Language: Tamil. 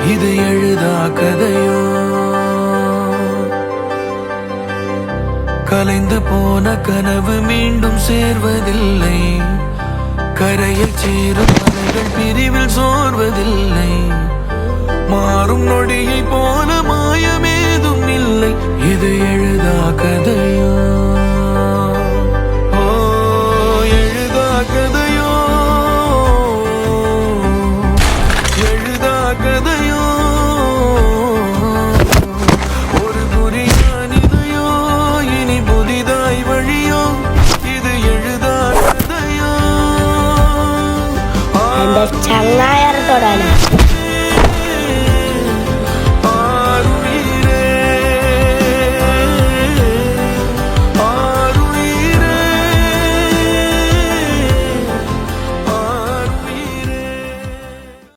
இது எழுதா கதையோ? கலைந்து போன கனவு மீண்டும் சேர்வதில்லை. கரையில் சேரும் மலைகள் பிரிவில் சோர்வதில்லை. மாறும் நொடியை போல மாயமேதும் இல்லை. இது